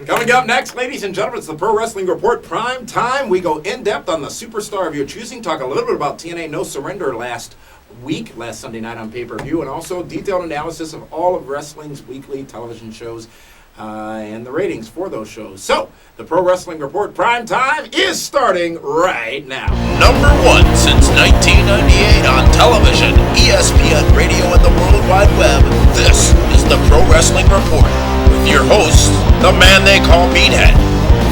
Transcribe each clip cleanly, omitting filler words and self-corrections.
Coming up next, ladies and gentlemen, it's the Pro Wrestling Report Prime Time. We go in-depth on the superstar of your choosing, talk a little bit about TNA No Surrender last Sunday night on pay-per-view, and also detailed analysis of all of wrestling's weekly television shows and the ratings for those shows. So, the Pro Wrestling Report Prime Time is starting right now. Number one since 1998 on television, ESPN Radio and the World Wide Web, this is the Pro Wrestling Report with your hosts, the man they call Meathead,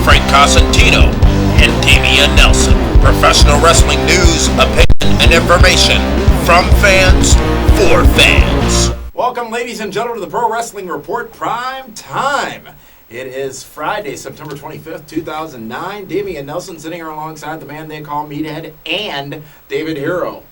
Frank Cosentino, and Damian Nelson. Professional wrestling news, opinion, and information from fans for fans. Welcome, ladies and gentlemen, to the Pro Wrestling Report Prime Time. It is Friday, September 25th, 2009. Damian Nelson sitting here alongside the man they call Meathead and David Hero.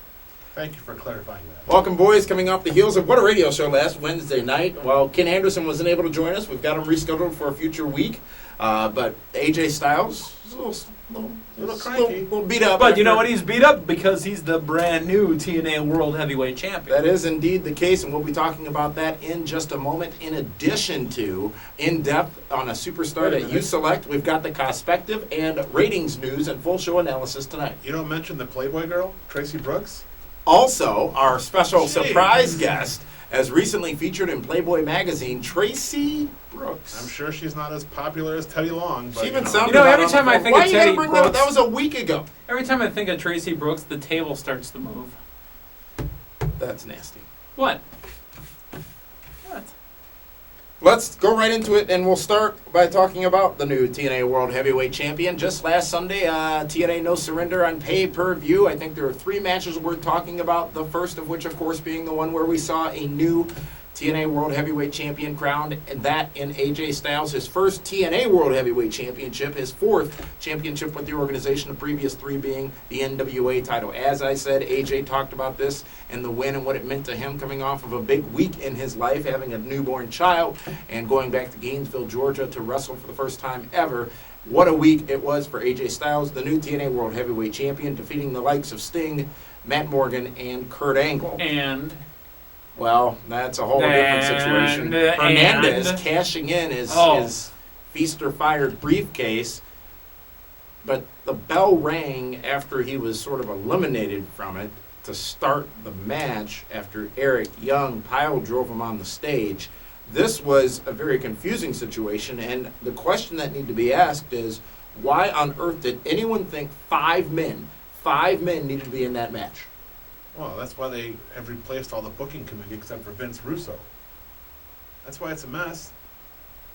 Thank you for clarifying that. Welcome, boys, coming off the heels of what a radio show last Wednesday night. Well, Ken Anderson wasn't able to join us. We've got him rescheduled for a future week. But AJ Styles is a little cranky. A little beat up. But you know what? He's beat up because he's the brand new TNA World Heavyweight Champion. That is indeed the case, and we'll be talking about that in just a moment. In addition to in-depth on a superstar that you select, we've got the Cospectator and ratings news and full show analysis tonight. You don't mention the Playboy girl, Tracy Brooks? Also, our special surprise guest, as recently featured in Playboy magazine, Tracy Brooks. I'm sure she's not as popular as Teddy Long. But, she even sounded every time I think of Teddy Brooks, that was a week ago. Every time I think of Tracy Brooks, the table starts to move. That's nasty. What? Let's go right into it, and we'll start by talking about the new TNA World Heavyweight Champion. Just last Sunday, TNA No Surrender on pay-per-view. I think there are 3 matches worth talking about, the first of which, of course, being the one where we saw a new TNA World Heavyweight Champion crowned, and that in AJ Styles, his first TNA World Heavyweight Championship, his 4th championship with the organization, the previous 3 being the NWA title. As I said, AJ talked about this and the win and what it meant to him coming off of a big week in his life, having a newborn child and going back to Gainesville, Georgia to wrestle for the first time ever. What a week it was for AJ Styles, the new TNA World Heavyweight Champion, defeating the likes of Sting, Matt Morgan, and Kurt Angle. Well, that's a whole different situation. Hernandez cashing in his Feast or Fired briefcase, but the bell rang after he was sort of eliminated from it to start the match after Eric Young pile drove him on the stage. This was a very confusing situation, and the question that needed to be asked is, why on earth did anyone think 5 men needed to be in that match? Well, that's why they have replaced all the booking committee except for Vince Russo. That's why it's a mess.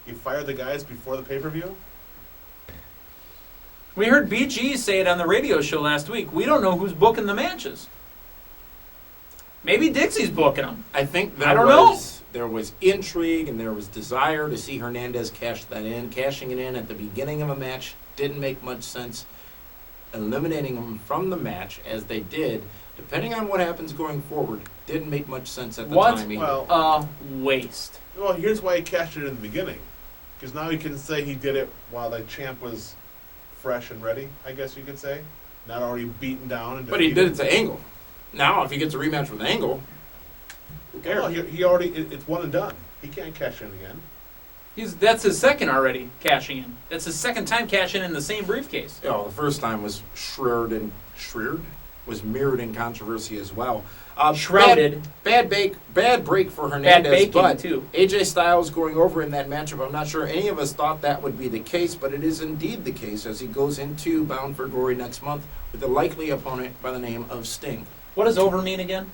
You fired the guys before the pay-per-view? We heard BG say it on the radio show last week. We don't know who's booking the matches. Maybe Dixie's booking them. I think there was intrigue and there was desire to see Hernandez cash that in. Cashing it in at the beginning of a match didn't make much sense. Eliminating him from the match, as they did, depending on what happens going forward, didn't make much sense at the time either. Well, waste. Well, here's why he cashed it in the beginning. Because now he can say he did it while the champ was fresh and ready, I guess you could say. Not already beaten down. And but he did it to Angle. Now, if he gets a rematch with Angle, who cares? Well, he already, it's one and done. He can't cash in again. That's his second already cashing in. That's his second time cashing in the same briefcase. Oh, the first time was was mirrored in controversy as well. Shrouded. Bad break for Hernandez. Bad baking, but too. AJ Styles going over in that matchup, I'm not sure any of us thought that would be the case, but it is indeed the case as he goes into Bound for Glory next month with a likely opponent by the name of Sting. What does over mean again?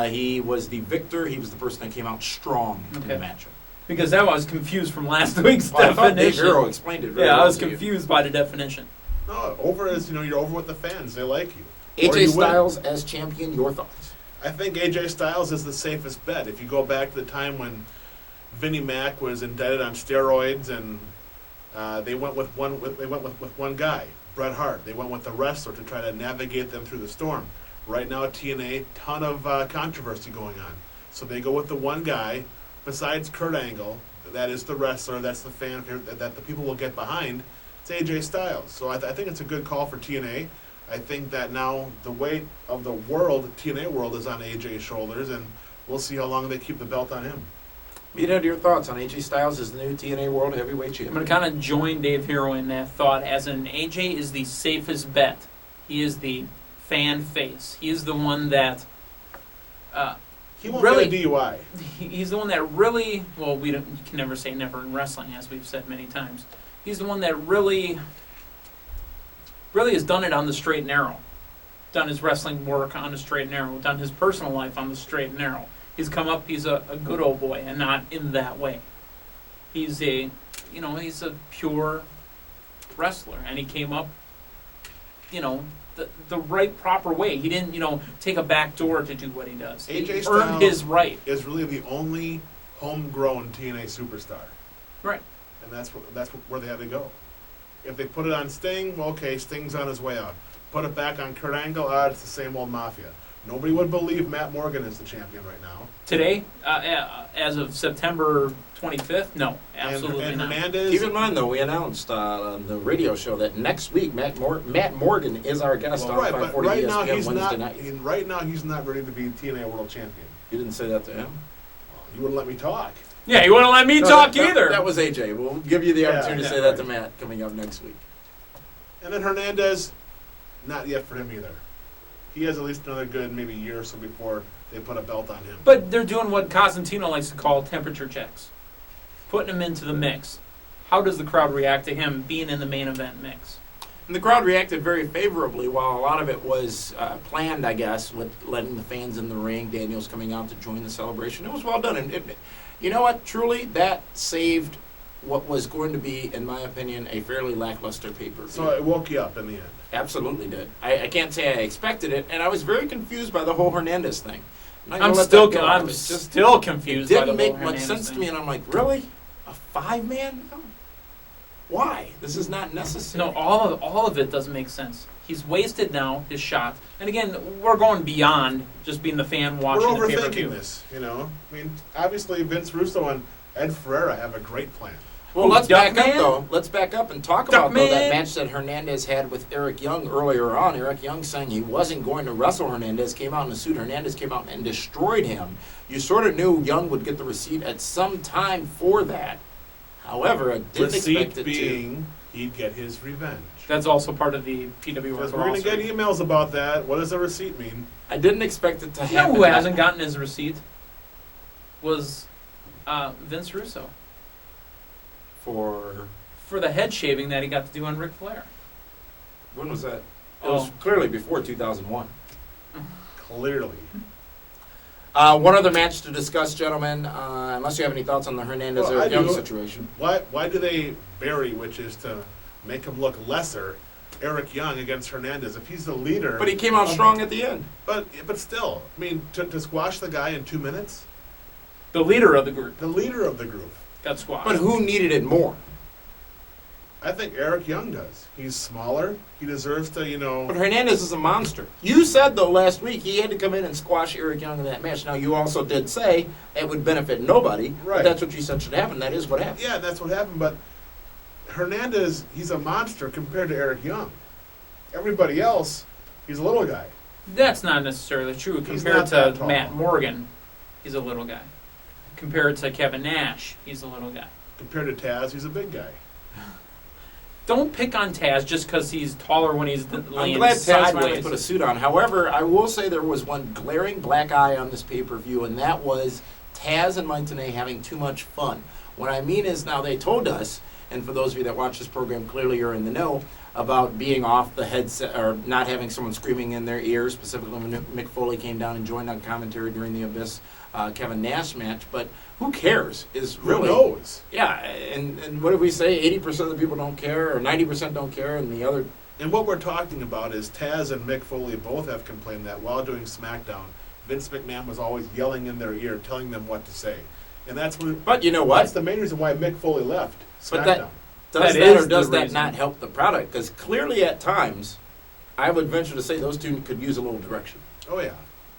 He was the victor. He was the person that came out strong in the matchup. Because I was confused from last week's definition. I thought Dave Hero explained it very well. I was confused by the definition. No, over is, you're over with the fans. They like you. AJ Styles as champion, your thoughts? I think AJ Styles is the safest bet. If you go back to the time when Vinnie Mac was indicted on steroids and they went with one guy, Bret Hart. They went with the wrestler to try to navigate them through the storm. Right now at TNA, ton of controversy going on. So they go with the one guy, besides Kurt Angle, that is the wrestler, that's the fan that the people will get behind. It's AJ Styles. So I think it's a good call for TNA. I think that now the weight of the TNA world is on AJ's shoulders, and we'll see how long they keep the belt on him. Meathead, your thoughts on AJ Styles as the new TNA World Heavyweight I'm Champion? going to kind of join Dave Hero in that thought, as in AJ is the safest bet. He is the fan face. He is the one that He won't really get a DUI. He's the one that really, well, you can never say never in wrestling, as we've said many times. He's the one that really has done it on the straight and narrow. Done his wrestling work on the straight and narrow. Done his personal life on the straight and narrow. He's come up, he's a good old boy, and not in that way. He's a pure wrestler, and he came up, the right, proper way. He didn't, take a back door to do what he does. AJ He Styles earned his right. is really the only homegrown TNA superstar. Right. And that's where they had to go. If they put it on Sting, well, okay, Sting's on his way out. Put it back on Kurt Angle, it's the same old Mafia. Nobody would believe Matt Morgan is the champion right now. Today, as of September 25th, no, absolutely and not. Hernandez, Keep in mind, though, we announced on the radio show that next week Matt Morgan is our guest on right, but 540 right ESPN now he's Wednesday not. night. Right now he's not ready to be TNA World Champion. You didn't say that to him? You wouldn't let me talk. Yeah, you wouldn't let me No, talk that- either. That was AJ. We'll give you the Yeah, opportunity to yeah, say that right. to Matt coming up next week. And then Hernandez, not yet for him either. He has at least another good maybe year or so before they put a belt on him. But they're doing what Cosentino likes to call temperature checks. Putting him into the mix. How does the crowd react to him being in the main event mix? And the crowd reacted very favorably, while a lot of it was planned, I guess, with letting the fans in the ring, Daniels coming out to join the celebration. It was well done. And you know what? Truly, that saved what was going to be, in my opinion, a fairly lackluster pay-per-view. So it woke you up in the end. Absolutely did. I can't say I expected it, and I was very confused by the whole Hernandez thing. I'm still confused It by the didn't make whole much Hernandez sense to thing. me, and I'm like, really? A 5-man? Why? This is not necessary. No, all of it doesn't make sense. He's wasted now his shot. And again, we're going beyond just being the fan watching We're the pay-per-view. overthinking this, I mean, obviously Vince Russo and Ed Ferreira have a great plan. Well, let's Duckman? back up, though. Let's back up and talk about, though, that Duckman? match that Hernandez had with Eric Young earlier on. Eric Young saying he wasn't going to wrestle Hernandez, came out in a suit. Hernandez came out and destroyed him. You sort of knew Young would get the receipt at some time for that. However, I didn't expect Receipt it being he'd get his revenge. That's also part of the PW Because Raw. we're going to get emails about that. What does a receipt mean? I didn't expect it to You know happen. who hasn't gotten his receipt? Was Vince Russo. For the head shaving that he got to do on Ric Flair. When was that? It was clearly before 2001. Clearly. One other match to discuss, gentlemen, unless you have any thoughts on the Hernandez Well, I Eric Young do. situation. Why do they bury, which is to make him look lesser, Eric Young against Hernandez? If he's the leader. But he came out strong at the end. But still, I mean, to squash the guy in 2 minutes, The leader of the group the leader of the group. got squashed. But who needed it more? I think Eric Young does. He's smaller. He deserves to, But Hernandez is a monster. You said, though, last week he had to come in and squash Eric Young in that match. Now, you also did say it would benefit nobody. Right. But that's what you said should happen. That is what happened. Yeah, that's what happened. But Hernandez, he's a monster compared to Eric Young. Everybody else, he's a little guy. That's not necessarily true. He's Compared not that to tall. Matt Morgan, he's a little guy. Compared to Kevin Nash, he's a little guy. Compared to Taz, he's a big guy. Don't pick on Taz just because he's taller when he's I'm laying glad Taz finally sideways. put a suit on. However, I will say there was one glaring black eye on this pay-per-view, and that was Taz and Mike Tenay having too much fun. What I mean is, now they told us, and for those of you that watch this program, clearly you're in the know, about being off the headset or not having someone screaming in their ears, specifically when Mick Foley came down and joined on commentary during the Abyss Kevin Nash match. But who cares? Is really Who knows? Yeah, and what did we say? 80% of the people don't care, or 90% don't care, and the other. And what we're talking about is Taz and Mick Foley both have complained that while doing SmackDown, Vince McMahon was always yelling in their ear, telling them what to say. And that's when. But you know what? That's the main reason why Mick Foley left But SmackDown. Does That that is or does the that reason. not help the product? Because clearly at times, I would venture to say those two could use a little direction. Oh yeah,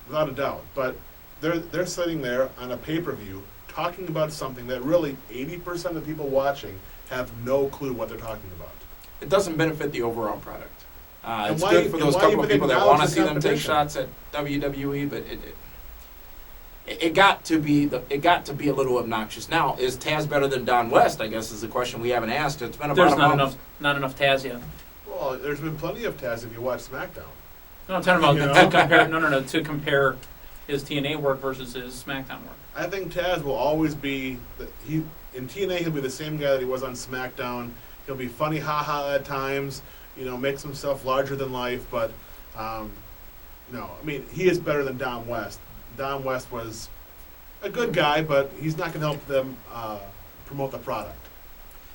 without a doubt. But they're sitting there on a pay-per-view talking about something that really 80% of the people watching have no clue what they're talking about. It doesn't benefit the overall product. And It's why- good for and those why couple of even people that acknowledge want to the see them take competition? shots at WWE, but it got to be a little obnoxious. Now, is Taz better than Don West? I guess is the question we haven't asked. It's been about There's a month. not enough Taz yet. Well, there's been plenty of Taz if you watch SmackDown. No, I'm talking about You know? to compare. No, to compare his TNA work versus his SmackDown work. I think Taz will always be in TNA. He'll be the same guy that he was on SmackDown. He'll be funny, haha at times. Makes himself larger than life. But no, I mean he is better than Don West. Don West was a good guy, but he's not going to help them promote the product.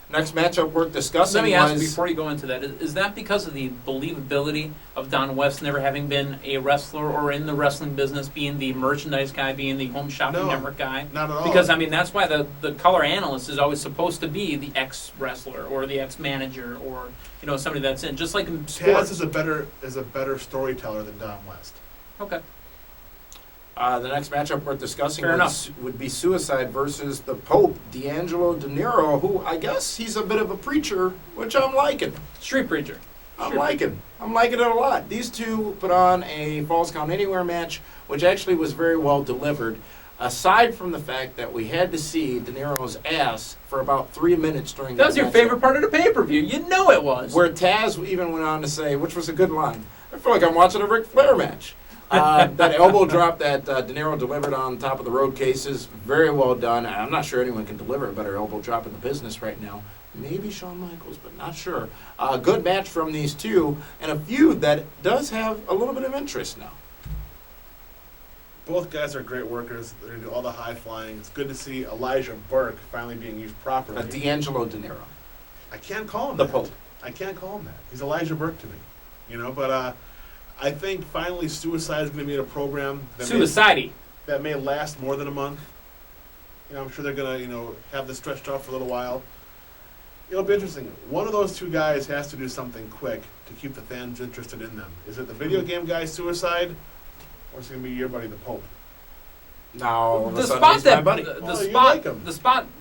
Next matchup worth discussing Let me ask was... before you go into that, is that because of the believability of Don West never having been a wrestler or in the wrestling business, being the merchandise guy, being the home shopping network guy? Not at all. Because, I mean, that's why the color analyst is always supposed to be the ex-wrestler or the ex-manager or, somebody that's in. Just like in sports. Taz is a better storyteller than Don West. Okay. The next matchup worth discussing would be Suicide versus the Pope, D'Angelo De Niro, who I guess he's a bit of a preacher, which I'm liking. Street preacher. I'm liking it a lot. These two put on a Falls Count Anywhere match, which actually was very well delivered. Aside from the fact that we had to see De Niro's ass for about 3 minutes during that was your favorite part of the pay-per-view. You know it was. Where Taz even went on to say, which was a good line, I feel like I'm watching a Ric Flair match. That elbow drop that De Niro delivered on top of the road cases, very well done. I'm not sure anyone can deliver a better elbow drop in the business right now. Maybe Shawn Michaels, but not sure. Good match from these two, and a feud that does have a little bit of interest now. Both guys are great workers. They do all the high flying. It's good to see Elijah Burke finally being used properly. D'Angelo De Niro. I can't call him the that. Pope. I can't call him that. He's Elijah Burke to me. But I think finally Suicide is going to be in a program that may last more than a month. I'm sure they're going to have this stretched out for a little while. It'll be interesting. One of those two guys has to do something quick to keep the fans interested in them. Is it the video game guy Suicide, or is it going to be your buddy the Pope? No, the spot that buddy. the spot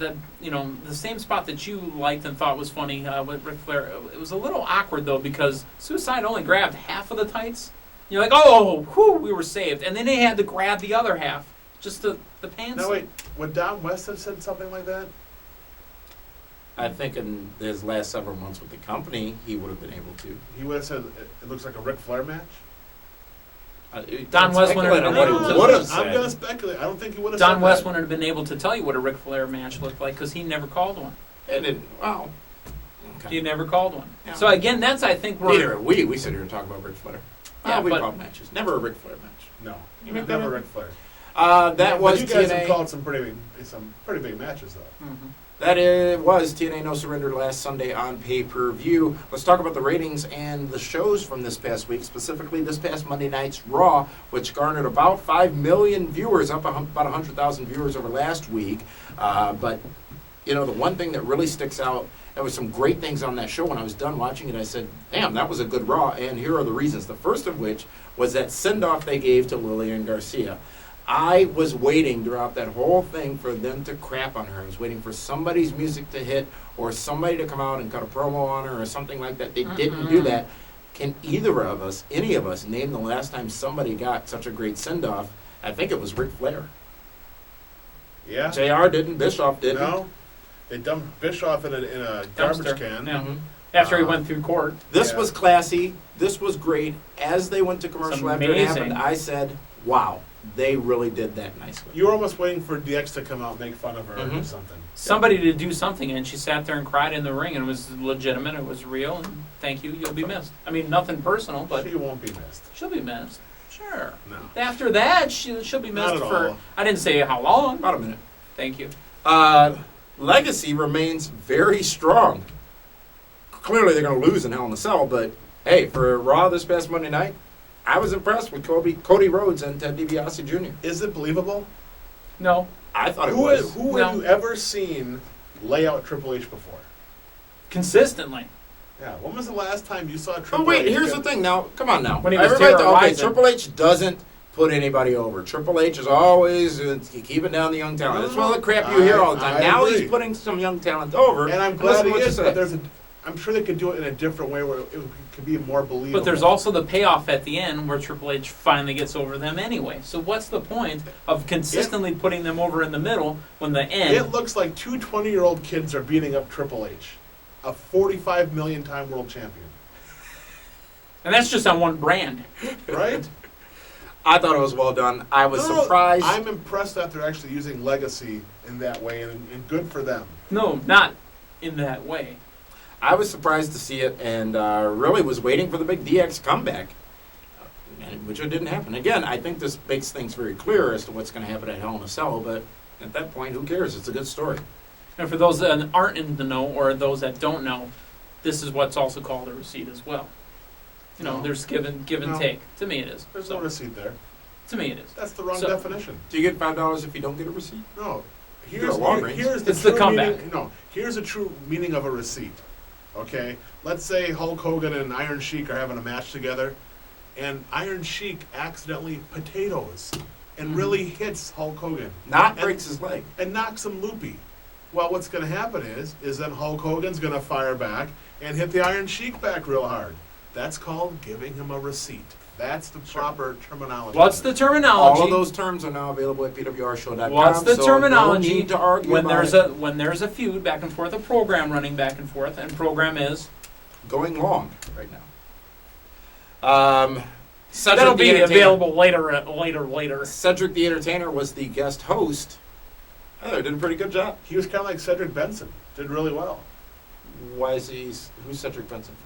that the same spot that you liked and thought was funny with Ric Flair. It was a little awkward though because Suicide only grabbed half of the tights. You're like, oh, whew, we were saved, and then they had to grab the other half, just the pants. No, wait, would Don West have said something like that? I think in his last several months with the company, he would have been able to. He would have said it looks like a Ric Flair match. Don West wouldn't have been able to. I'm going to speculate. I don't think he would have. Don West wouldn't have been able to tell you what a Ric Flair match looked like because he never called one. And it, wow. Okay. He never called one. Yeah. So again, that's I think we're. Neither we sit here and talk about Ric Flair. Yeah, we called matches. Never a Ric Flair match. No, never Ric Flair. That was you guys TNA. have called some pretty big matches though. Mm-hmm. That was TNA No Surrender last Sunday on pay-per-view. Let's talk about the ratings and the shows from this past week, specifically this past Monday night's Raw, which garnered about 5 million viewers, up about 100,000 viewers over last week. But, the one thing that really sticks out, there was some great things on that show. When I was done watching it, I said, damn, that was a good Raw, and here are the reasons. The first of which was that send-off they gave to Lillian Garcia. I was waiting throughout that whole thing for them to crap on her. I was waiting for somebody's music to hit or somebody to come out and cut a promo on her or something like that. They didn't do that. Can either of us, any of us, name the last time somebody got such a great send-off? I think it was Ric Flair. Yeah. JR didn't. Bischoff didn't. No. They dumped Bischoff in a garbage can. Yeah. After he went through court. This was classy. This was great. As they went to commercial after it happened, I said, wow. They really did that nicely. You were almost waiting for DX to come out and make fun of her or do something. Somebody to do something, and she sat there and cried in the ring, and it was legitimate, it was real, and thank you, you'll be missed. I mean, nothing personal, but... She won't be missed. She'll be missed. Sure. No. After that, she'll be missed Not at for... all. I didn't say how long. About a minute. Thank you. Legacy remains very strong. Clearly they're going to lose in Hell in a Cell, but hey, for Raw this past Monday night, I was impressed with Cody Rhodes and Ted DiBiase Jr. Is it believable? No. I thought it was. Who have you ever seen lay out Triple H before? Consistently. Yeah. When was the last time you saw Triple H? Oh, wait, here's the thing now. Come on now. When he was okay, Triple H doesn't put anybody over. Triple H is always keeping down the young talent. That's all the crap you hear all the time. Now agree. he's putting some young talent over. And I'm glad he is, but I'm sure they could do it in a different way where it could be more believable. But there's also the payoff at the end where Triple H finally gets over them anyway. So what's the point of consistently putting them over in the middle when the end... It looks like two 20-year-old kids are beating up Triple H, a 45 million time world champion. And that's just on one brand. Right? I thought it was well done. I was surprised. I'm impressed that they're actually using Legacy in that way, and good for them. No, not in that way. I was surprised to see it, and really was waiting for the big DX comeback, which it didn't happen. Again, I think this makes things very clear as to what's going to happen at Hell in a Cell, but at that point, who cares? It's a good story. And for those that aren't in the know, or those that don't know, this is what's also called a receipt as well. You know, No. there's give and take. To me, it is. There's So, no receipt there. to me, it is. That's the wrong So- definition. Do you get $5 if you don't get a receipt? No. You're a long range. Here's the It's the true comeback. meaning. No. Here's the true meaning of a receipt. Okay? Let's say Hulk Hogan and Iron Sheik are having a match together, and Iron Sheik accidentally potatoes and really hits Hulk Hogan Not breaks his leg. and knocks him loopy. Well, what's going to happen is then Hulk Hogan's going to fire back and hit the Iron Sheik back real hard. That's called giving him a receipt. That's the proper terminology. What's the terminology? All of those terms are now available at pwrshow.com. What's the so terminology no need to argue when about there's it. when there's a feud back and forth, a program running back and forth, and program is Going long right now. Cedric that'll the be Entertainer- available later. Cedric the Entertainer was the guest host. Oh, did a pretty good job. He was kind of like Cedric Benson. Did really well. Why is he? Who's Cedric Benson?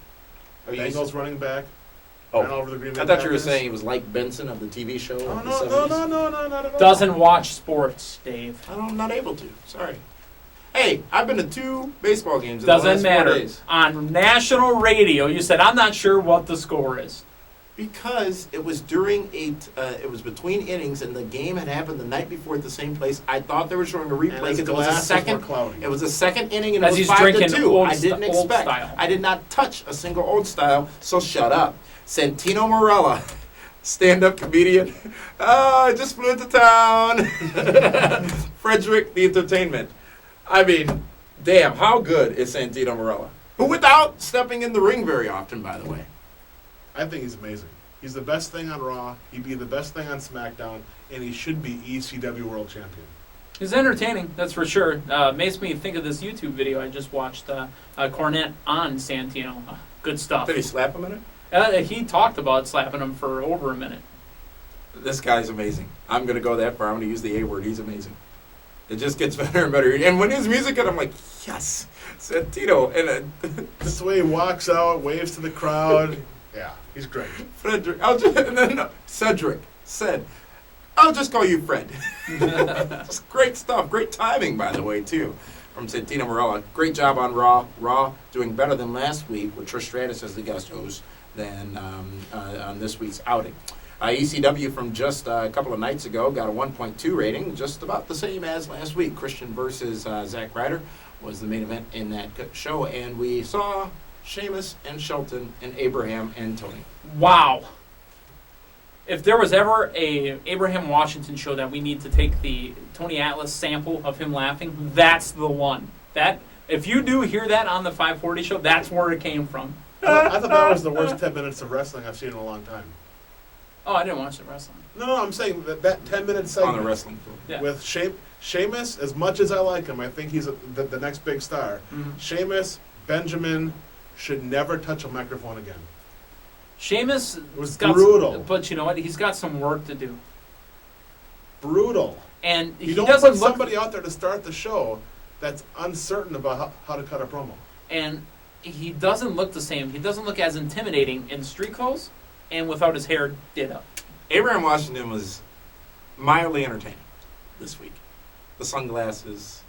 Are you- Bengals running back. Oh, Ran over the Green Bay I thought you were Packers. saying he was like Benson of the TV show. Oh, of the no, 70s. no, not at all. Doesn't watch sports, Dave. I'm not able to. Sorry. Hey, I've been to 2 baseball games in the Doesn't last 4 matter. days. On national radio, you said, I'm not sure what the score is. Because it was during it was between innings, and the game had happened the night before at the same place. I thought they were showing a replay And his because it was a glasses second. were cloudy. It was a second inning, and As it he's was 5 to drinking 2. old I didn't old expect. style. I did not touch a single old style. So shut up, Santino Marella, stand-up comedian. Oh, I just flew into town. Frederick the Entertainment. I mean, damn, how good is Santino Marella? Who, without stepping in the ring very often, by the way. I think he's amazing. He's the best thing on Raw. He'd be the best thing on SmackDown, and he should be ECW World Champion. He's entertaining, that's for sure. Makes me think of this YouTube video I just watched, Cornette on Santino. Good stuff. Did he slap him in it? He talked about slapping him for over a minute. This guy's amazing. I'm going to go that far. I'm going to use the A word. He's amazing. It just gets better and better. And when his music hit, I'm like, yes, Santino. And Just the way he walks out, waves to the crowd. Yeah, he's great. Frederick, and then Cedric said, I'll just call you Fred. Just great stuff. Great timing, by the way, too, from Santino Marella. Great job on Raw. Raw doing better than last week with Trish Stratus as the guest host than on this week's outing. ECW from just a couple of nights ago got a 1.2 rating, just about the same as last week. Christian versus Zack Ryder was the main event in that show, and we saw Sheamus and Shelton and Abraham and Tony. Wow. If there was ever a Abraham Washington show that we need to take the Tony Atlas sample of him laughing, that's the one. That if you do hear that on the 540 show, that's where it came from. I thought that was the worst 10 minutes of wrestling I've seen in a long time. Oh, I didn't watch the wrestling. No, I'm saying that 10-minute segment On the wrestling floor. Yeah. with Sheamus, as much as I like him, I think he's the next big star. Mhm. Sheamus, Benjamin should never touch a microphone again. Sheamus was got brutal. but you know what? He's got some work to do. Brutal. And You he don't doesn't put look somebody out there to start the show that's uncertain about how to cut a promo. and he doesn't look the same. He doesn't look as intimidating in street clothes and without his hair did up. Abraham Washington was mildly entertaining this week. The sunglasses,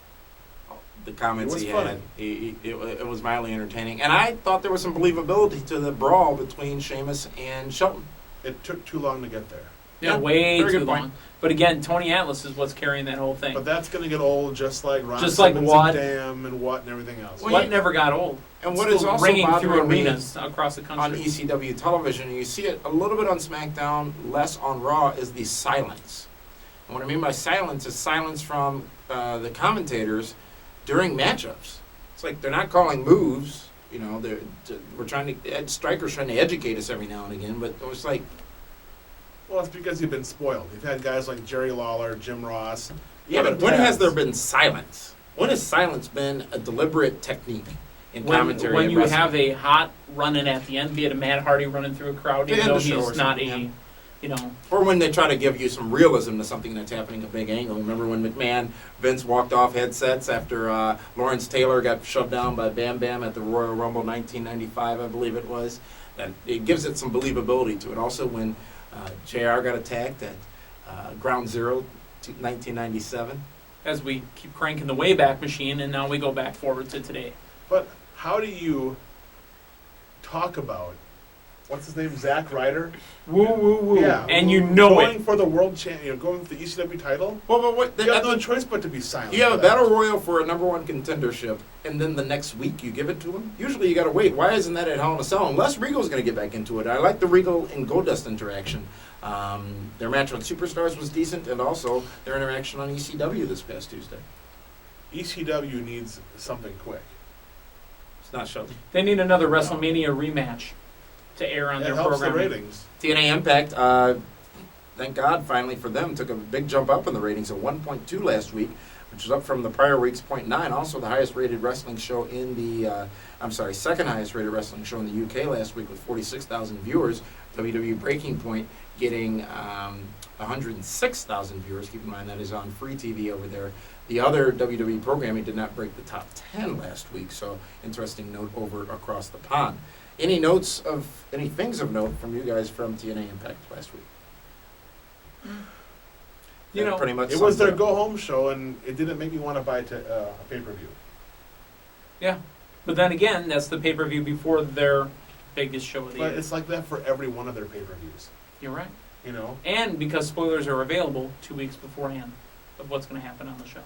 the comments It was he funny. had, it was mildly entertaining. And I thought there was some believability to the brawl between Sheamus and Shelton. It took too long to get there. Yeah, way very too good long. point. But again, Tony Atlas is what's carrying that whole thing. But that's going to get old just like Ron Just like Simmons what? and Dam and what and everything else. Well, What never got old. And what Still is also ringing through bothering me arenas across the on country. ECW television, and you see it a little bit on SmackDown, less on Raw, is the silence. And what I mean by silence is silence from the commentators during matchups. It's like they're not calling moves, You know, we're trying to, Stryker's trying to educate us every now and again, but it was like, Well, it's because you've been spoiled. You've had guys like Jerry Lawler, Jim Ross. yeah, but other when has dads. there been silence? When has silence been a deliberate technique in commentary? When and you wrestling? have a hot run-in at the end, be it a Matt Hardy running through a crowd, To even end though the show or he's not something, a, Or when they try to give you some realism to something that's happening at a big angle. Remember when Vince walked off headsets after Lawrence Taylor got shoved down by Bam Bam at the Royal Rumble 1995, I believe it was. That it gives it some believability to it. Also when JR got attacked at Ground Zero 1997. as we keep cranking the Wayback Machine, and now we go back forward to today. But how do you talk about, what's his name, Zack Ryder? Woo, woo, woo. Yeah. And you know going it. for the world champion, going for the ECW title? Well, but what? You have no choice but to be silent. You have for a that. battle royal for a #1 contendership, and then the next week you give it to him. Usually you got to wait. Why isn't that at Hell in a Cell? Unless Regal's going to get back into it. I like the Regal and Goldust interaction. Their match on Superstars was decent, and also their interaction on ECW this past Tuesday. ECW needs something quick. It's not shown. They need another WrestleMania rematch to air on It their helps program. the ratings. TNA Impact, thank God, finally for them, took a big jump up in the ratings of 1.2 last week, which was up from the prior week's 0.9. Also, the highest rated wrestling show in the, second highest rated wrestling show in the UK last week with 46,000 viewers. WWE Breaking Point getting 106,000 viewers. Keep in mind that is on free TV over there. The other WWE programming did not break the top 10 last week, so interesting note over across the pond. Any things of note from you guys from TNA Impact last week? You That know, pretty much It was sums their up. go-home show, and it didn't make me want to buy a pay-per-view. Yeah. But then again, that's the pay-per-view before their biggest show of the But year. it's like that for every one of their pay-per-views. You're right. You know? And because spoilers are available 2 weeks beforehand of what's going to happen on the show.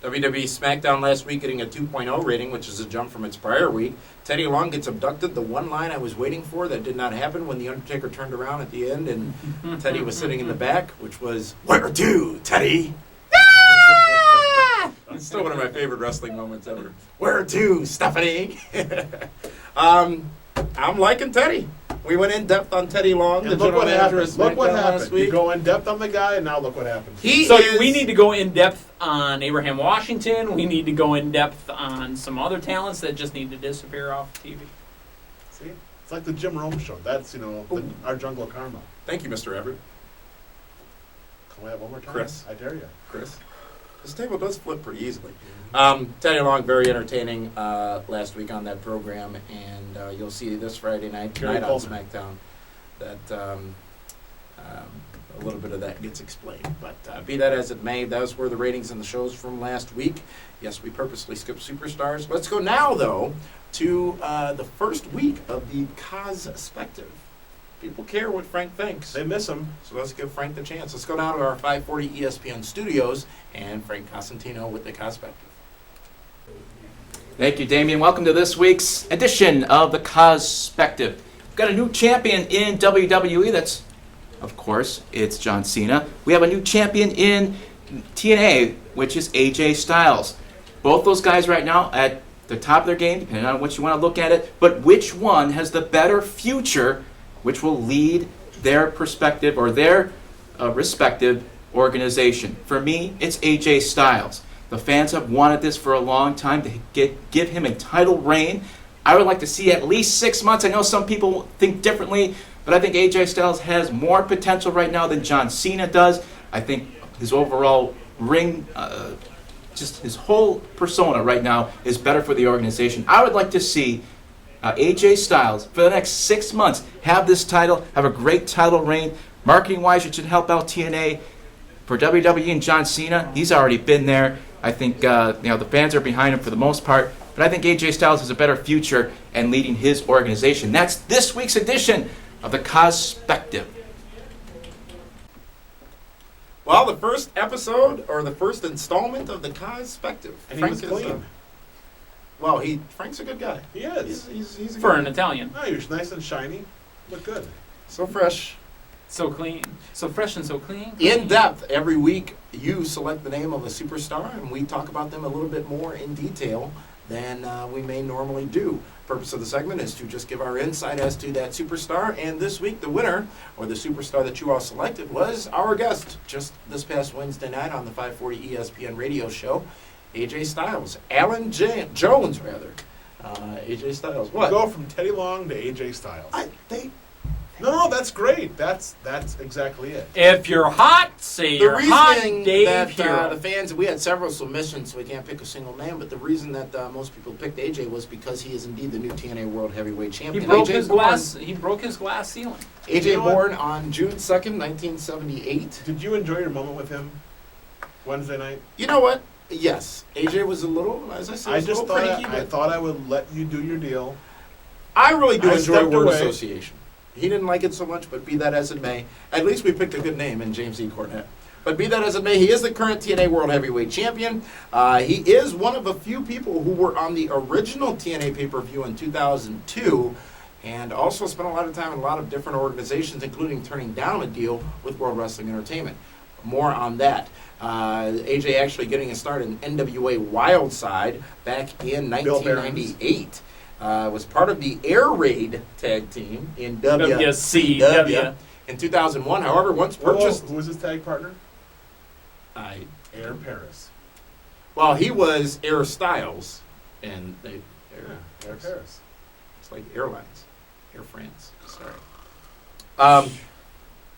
WWE SmackDown last week getting a 2.0 rating, which is a jump from its prior week. Teddy Long gets abducted. The one line I was waiting for that did not happen when The Undertaker turned around at the end and Teddy was sitting in the back, which was, "Where to, Teddy?" It's still one of my favorite wrestling moments ever. "Where to, Stephanie?" I'm liking Teddy. We went in depth on Teddy Long, the And look general what manager of happened. Look what SmackDown last happened. You week. go in depth on the guy, and now look what happened. We need to go in depth on Abraham Washington. We need to go in depth on some other talents that just need to disappear off TV. See? It's like the Jim Rome show. That's, our jungle of karma. Thank you, Mr. Everett. Can we have one more time? Chris. I dare you. Chris. This table does flip pretty easily. Teddy Long, very entertaining last week on that program, and you'll see this Friday night Kerry on Coleman. SmackDown that a little bit of that gets explained. But be that as it may, those were the ratings and the shows from last week. Yes, we purposely skipped Superstars. Let's go now, though, to the first week of the Cospectator. People care what Frank thinks. They miss him. So let's give Frank the chance. Let's go down to our 540 ESPN studios and Frank Cosentino with the Cospectator. Thank you, Damien. Welcome to this week's edition of the Cospectator. We've got a new champion in WWE. That's, of course, it's John Cena. We have a new champion in TNA, which is AJ Styles. Both those guys right now at the top of their game, depending on what you want to look at it. But which one has the better future, which will lead their perspective or their respective organization? For me, it's AJ Styles. The fans have wanted this for a long time to give him a title reign. I would like to see at least 6 months. I know some people think differently, but I think AJ Styles has more potential right now than John Cena does. I think his overall ring, just his whole persona right now is better for the organization. I would like to see AJ Styles for the next 6 months have this title, have a great title reign. Marketing-wise, it should help out TNA. For WWE and John Cena, he's already been there. I think the fans are behind him for the most part, but I think AJ Styles has a better future in leading his organization. That's this week's edition of the Cospectator. Well, the first episode or the first installment of the Cospectator. And he was clean. Frank's a good guy. He is. He's a For good an guy. Italian. Oh, you're nice and shiny. Look good. So fresh. So clean. So fresh and so clean. In depth, every week you select the name of a superstar and we talk about them a little bit more in detail than we may normally do. Purpose of the segment is to just give our insight as to that superstar, and this week the winner, or the superstar that you all selected, was our guest just this past Wednesday night on the 540 ESPN radio show, AJ Styles. Jones, rather. AJ Styles. What? Go from Teddy Long to AJ Styles. No, that's great. That's exactly it. If you're hot, say The you're hot, reasoning Dave that Hero. the fans, we had several submissions, so we can't pick a single name, but the reason that most people picked AJ was because he is indeed the new TNA World Heavyweight He Champion. broke AJ his born- glass. He broke his glass ceiling. AJ You know what? born on June 2nd, 1978. Did you enjoy your moment with him Wednesday night? You know what? Yes, AJ was a little, as I said, I was a just little thought cranky, I but thought I would let you do your deal. I really do I enjoy stepped word away. association. He didn't like it so much, but be that as it may, at least we picked a good name in James E. Cornette. But be that as it may, he is the current TNA World Heavyweight Champion. He is one of a few people who were on the original TNA pay-per-view in 2002, and also spent a lot of time in a lot of different organizations, including turning down a deal with World Wrestling Entertainment. More on that. AJ actually getting a start in NWA Wildside back in Bill Barron's. 1998. Was part of the Air Raid tag team in WCW. in 2001. However, once Whoa, purchased, who was his tag partner? I Air Paris. well, he was Air Styles, and they Air Paris. it's like airlines, Air France. Sorry.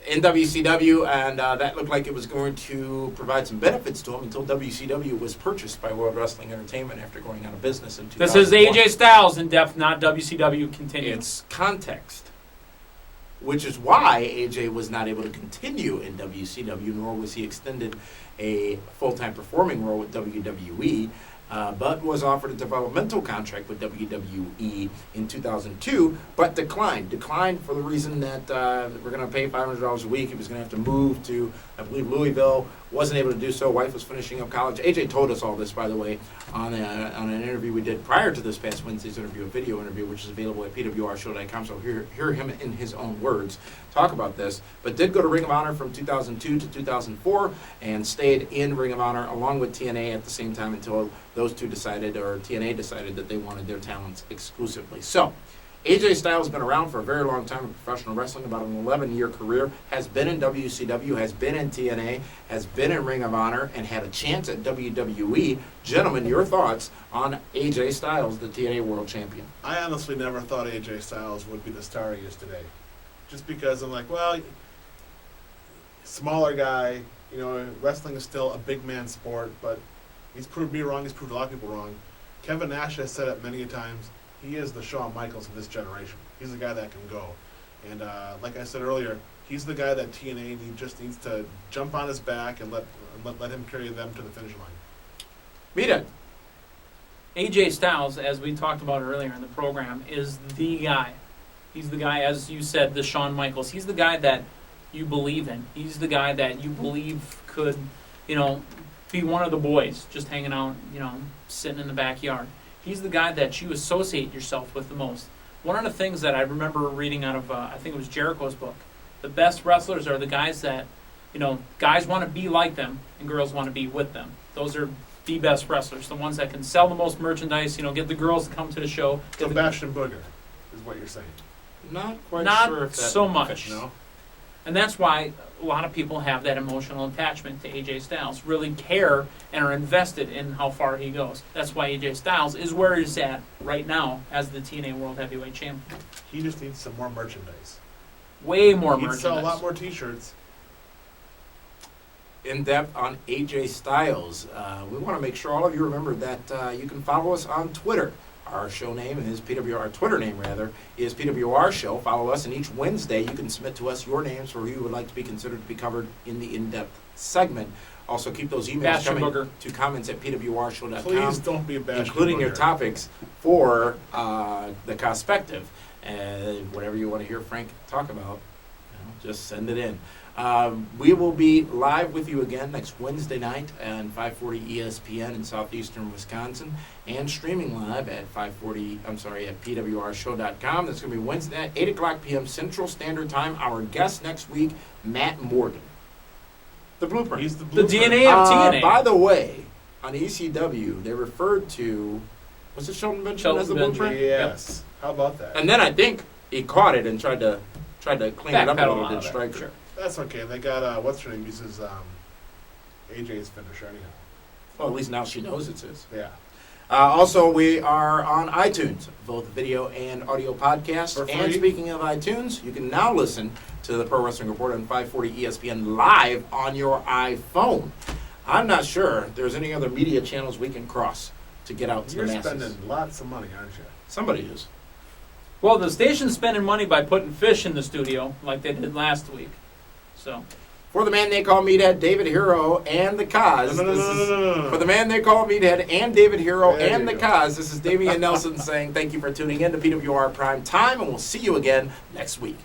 In WCW, and that looked like it was going to provide some benefits to him until WCW was purchased by World Wrestling Entertainment after going out of business in 2001. This is AJ Styles in depth, not WCW. Continue. It's context, which is why AJ was not able to continue in WCW, nor was he extended a full-time performing role with WWE, but was offered a developmental contract with WWE in 2002, but declined. Declined for the reason that we're going to pay $500 a week. He was going to have to move to, I believe, Louisville. Wasn't able to do so. Wife was finishing up college. AJ told us all this, by the way, on an interview we did prior to this past Wednesday's interview, a video interview, which is available at pwrshow.com. So hear him in his own words talk about this. But did go to Ring of Honor from 2002 to 2004 and stayed in Ring of Honor along with TNA at the same time until those two decided, or TNA decided, that they wanted their talents exclusively. So AJ Styles has been around for a very long time in professional wrestling, about an 11-year career, has been in WCW, has been in TNA, has been in Ring of Honor, and had a chance at WWE. Gentlemen, your thoughts on AJ Styles, the TNA World Champion? I honestly never thought AJ Styles would be the star he is today. Just because I'm like, well, smaller guy, wrestling is still a big man sport, but he's proved me wrong, he's proved a lot of people wrong. Kevin Nash has said it many times. He is the Shawn Michaels of this generation. He's the guy that can go. And like I said earlier, he's the guy that TNA just needs to jump on his back and let him carry them to the finish line. Meet it. AJ Styles, as we talked about earlier in the program, is the guy. He's the guy, as you said, the Shawn Michaels. He's the guy that you believe in. He's the guy that you believe could, be one of the boys just hanging out, sitting in the backyard. He's the guy that you associate yourself with the most. One of the things that I remember reading out of, I think it was Jericho's book, the best wrestlers are the guys that, guys want to be like them and girls want to be with them. Those are the best wrestlers, the ones that can sell the most merchandise, get the girls to come to the show. So Bastion Booger is what you're saying. Not quite Not sure if that so much. No? And that's why a lot of people have that emotional attachment to AJ Styles, really care and are invested in how far he goes. That's why AJ Styles is where he's at right now as the TNA World Heavyweight Champion. He just needs some more merchandise. Way more He needs to merchandise. sell a lot more T-shirts. In depth on AJ Styles. We want to make sure all of you remember that you can follow us on Twitter. Our show name is our Twitter name rather, is PWR Show. Follow us, and each Wednesday you can submit to us your names for who you would like to be considered to be covered in the in-depth segment. Also, keep those emails Bastion coming Booger. to comments at pwrshow.com. Please don't be a Bastion including your Booger. topics for the Cospectator. Whatever you want to hear Frank talk about, just send it in. We will be live with you again next Wednesday night on 540 ESPN in southeastern Wisconsin, and streaming live at pwrshow.com. That's going to be Wednesday at 8 o'clock p.m. Central Standard Time. Our guest next week, Matt Morgan. The Blueprint. He's the The blueprint. DNA of TNA. By the way, on ECW, they referred to Was it Shelton Benjamin Shelton as the Benjamin. blueprint? Yes. How about that? And then I think he caught it and tried to clean it up a Backpedal little out bit, of it, Striker. sure. That's okay. They got what's her name uses AJ's finisher anyhow. Well, at least now she knows it's his. Yeah. Also, we are on iTunes, both video and audio podcast. For free. And speaking of iTunes, you can now listen to the Pro Wrestling Report on 540 ESPN live on your iPhone. I'm not sure there's any other media channels we can cross to get out to You're the masses. spending lots of money, aren't you? Somebody is. Well, the station's spending money by putting fish in the studio like they did last week. So, For the man they call Meathead, David Hero, and the Cause. No. For the man they call Meathead and David Hero There and you the go. Cause, this is Damian Nelson saying thank you for tuning in to PWR Prime Time, and we'll see you again next week.